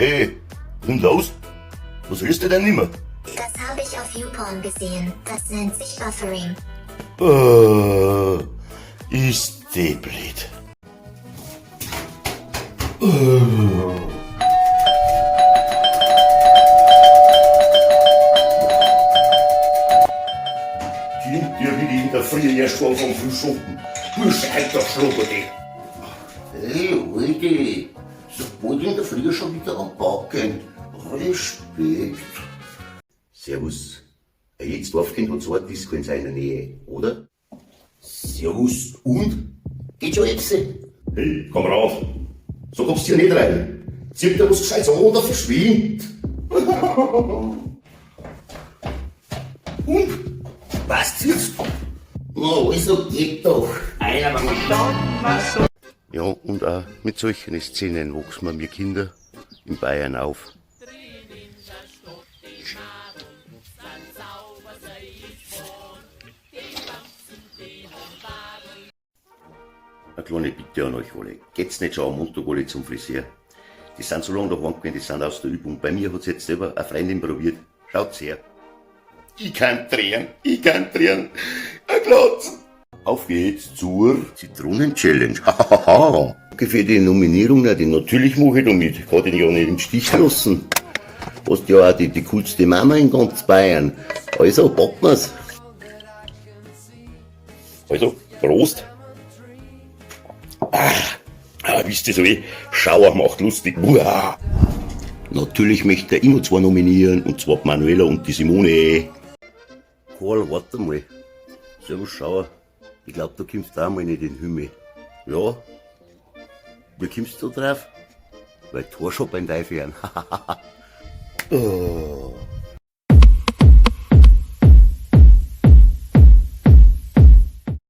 Hey, und los? Was willst du denn nimmer? Das habe ich auf YouPorn gesehen. Das nennt sich Buffering. Ist die blöd. Klingt dir wie in der Früh erst vor vom Frühschoppen. Bursche, halt doch Schlucker, dich. Hey, Alter, sobald in der Früh schon wieder am Backen. Respekt. Servus. Ein jedes Dorfkind hat so eine Disco in seiner Nähe, oder? Servus. Und? Geht schon jetzt? Hey, komm rauf. So kommst du hier nicht rein. Zieh dir was Gescheites an oder verschwind. Und? Was ziehst du? Na, also geht doch. Einer war gestorben. Ja, und auch mit solchen Szenen wachsen wir Kinder in Bayern auf. Eine kleine Bitte an euch alle. Geht's nicht schon am Montag alle zum Friseur. Die sind so lange daheim gewesen, die sind aus der Übung. Bei mir hat's jetzt selber eine Freundin probiert. Schaut's her. Ich kann drehen. Ein Glatz. Auf geht's zur Zitronen-Challenge. Hahaha. Danke für die Nominierung, natürlich mache ich da mit. Kann den ja nicht im Stich lassen. Hast ja auch die coolste Mama in ganz Bayern. Also, packen wir's. Also, Prost. Wisst ihr so wie? Schauer macht lustig. Uah. Natürlich möchte ich immer zwei nominieren, und zwar die Manuela und die Simone. Karl, warte mal. Servus, Schauer. Ich glaub, du kommst auch mal nicht in den Himmel. Ja? Wie kommst du drauf? Weil Torschop ein Teufel.